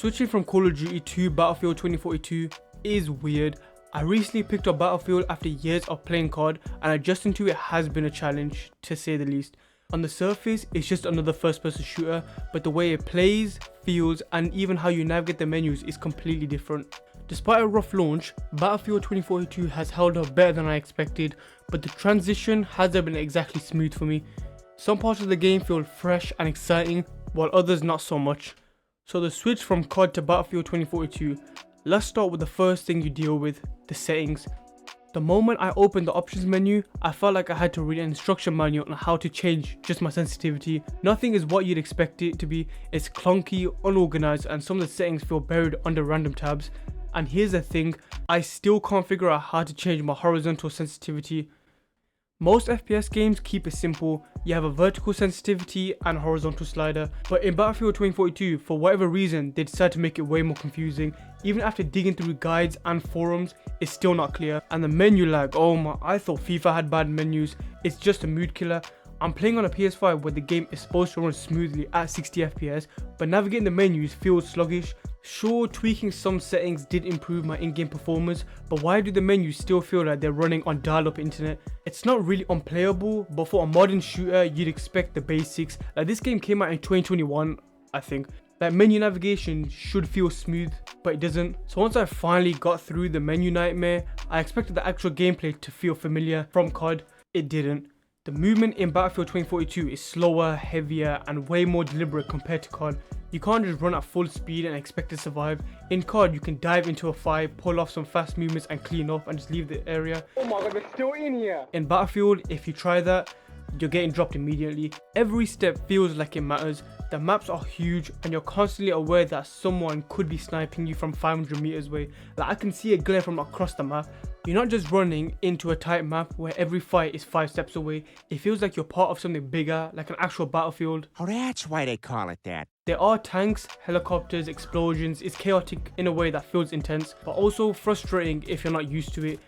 Switching from Call of Duty to Battlefield 2042 is weird. I recently picked up Battlefield after years of playing COD, and adjusting to it has been a challenge, to say the least. On the surface, it's just another first-person shooter, but the way it plays, feels, and even how you navigate the menus is completely different. Despite a rough launch, Battlefield 2042 has held up better than I expected, but the transition hasn't been exactly smooth for me. Some parts of the game feel fresh and exciting, while others not so much. So the switch from COD to Battlefield 2042, let's start with the first thing you deal with, the settings. The moment I opened the options menu, I felt like I had to read an instruction manual on how to change just my sensitivity. Nothing is what you'd expect it to be. It's clunky, unorganized, and some of the settings feel buried under random tabs. And here's the thing, I still can't figure out how to change my horizontal sensitivity. Most FPS games keep it simple. You have a vertical sensitivity and a horizontal slider, but in Battlefield 2042, for whatever reason, they decided to make it way more confusing. Even after digging through guides and forums, it's still not clear. And the menu lag, oh my, I thought FIFA had bad menus. It's just a mood killer. I'm playing on a PS5 where the game is supposed to run smoothly at 60 FPS, but navigating the menus feels sluggish. Sure, tweaking some settings did improve my in-game performance, but why do the menus still feel like they're running on dial-up internet? It's not really unplayable, but for a modern shooter, you'd expect the basics. Like, this game came out in 2021, I think. Like, menu navigation should feel smooth, but it doesn't. So once I finally got through the menu nightmare, I expected the actual gameplay to feel familiar from COD. It didn't. The movement in Battlefield 2042 is slower, heavier, and way more deliberate compared to COD. You can't just run at full speed and expect to survive. In COD, you can dive into a fight, pull off some fast movements and clean up and just leave the area. Oh my god, they're still in here! In Battlefield, if you try that, you're getting dropped immediately. Every step feels like it matters. The maps are huge and you're constantly aware that someone could be sniping you from 500 meters away. Like, I can see a glare from across the map. You're not just running into a tight map where every fight is 5 steps away. It feels like you're part of something bigger, like an actual battlefield. Oh, that's why they call it that. There are tanks, helicopters, explosions. It's chaotic in a way that feels intense, but also frustrating if you're not used to it.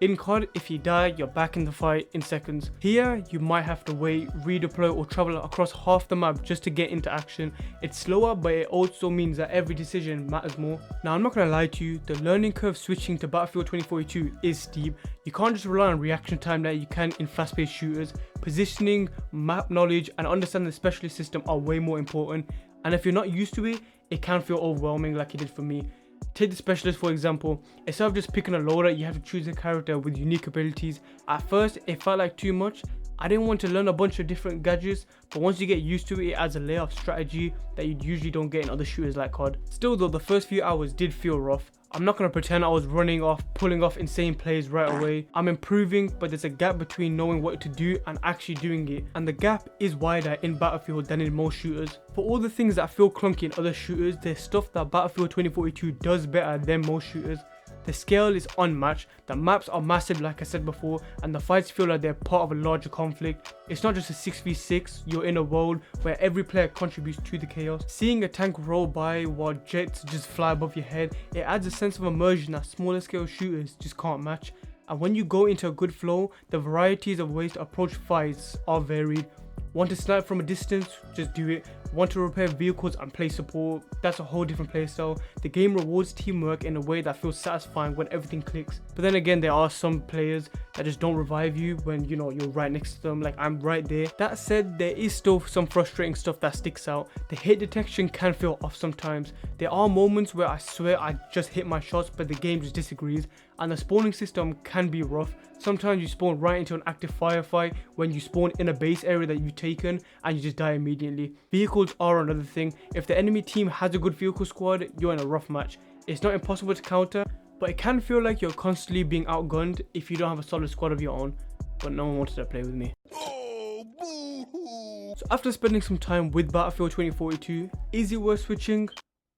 In COD, if you die, you're back in the fight in seconds. Here, you might have to wait, redeploy, or travel across half the map just to get into action. It's slower, but it also means that every decision matters more. Now, I'm not gonna lie to you, the learning curve switching to Battlefield 2042 is steep. You can't just rely on reaction time that you can in fast-paced shooters. Positioning, map knowledge, and understanding the specialist system are way more important. And if you're not used to it, it can feel overwhelming like it did for me. Take the specialist for example. Instead of just picking a loader, you have to choose a character with unique abilities. At first, it felt like too much. I didn't want to learn a bunch of different gadgets, but once you get used to it, it adds a layer of strategy that you usually don't get in other shooters like COD. Still though, the first few hours did feel rough. I'm not going to pretend I was running off, pulling off insane plays right away. I'm improving, but there's a gap between knowing what to do and actually doing it. And the gap is wider in Battlefield than in most shooters. For all the things that feel clunky in other shooters, there's stuff that Battlefield 2042 does better than most shooters. The scale is unmatched, the maps are massive like I said before, and the fights feel like they're part of a larger conflict. It's not just a 6v6, you're in a world where every player contributes to the chaos. Seeing a tank roll by while jets just fly above your head, it adds a sense of immersion that smaller scale shooters just can't match. And when you go into a good flow, the varieties of ways to approach fights are varied. Want to snipe from a distance? Just do it. Want to repair vehicles and play support? That's a whole different playstyle. The game rewards teamwork in a way that feels satisfying when everything clicks. But then again, there are some players that just don't revive you when, you know, you're right next to them. Like, I'm right there. That said, there is still some frustrating stuff that sticks out. The hit detection can feel off sometimes. There are moments where I swear I just hit my shots, but the game just disagrees. And the spawning system can be rough. Sometimes you spawn right into an active firefight when you spawn in a base area that you've taken and you just die immediately. Vehicles are another thing. If the enemy team has a good vehicle squad, you're in a rough match. It's not impossible to counter, but it can feel like you're constantly being outgunned if you don't have a solid squad of your own. But no one wanted to play with me. So after spending some time with Battlefield 2042, is it worth switching?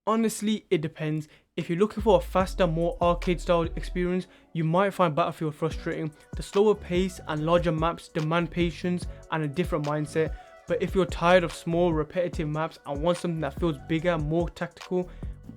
Honestly, it depends. If you're looking for a faster, more arcade-style experience, you might find Battlefield frustrating. The slower pace and larger maps demand patience and a different mindset. But if you're tired of small, repetitive maps and want something that feels bigger, more tactical,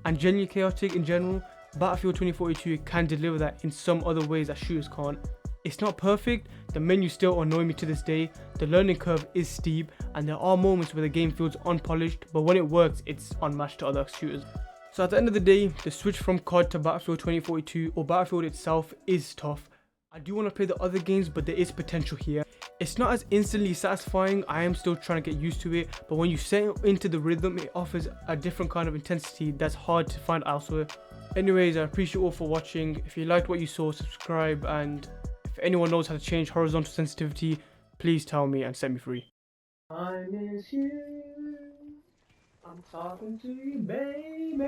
and genuinely chaotic in general, Battlefield 2042 can deliver that in some other ways that shooters can't. It's not perfect, the menus still annoy me to this day, the learning curve is steep, and there are moments where the game feels unpolished, but when it works, it's unmatched to other shooters. So at the end of the day, the switch from COD to Battlefield 2042 or Battlefield itself is tough. I do want to play the other games, but there is potential here. It's not as instantly satisfying, I am still trying to get used to it, but when you settle into the rhythm, it offers a different kind of intensity that's hard to find elsewhere. Anyways, I appreciate you all for watching. If you liked what you saw, subscribe, and if anyone knows how to change horizontal sensitivity, please tell me and set me free. I miss you. I'm talking to you, baby.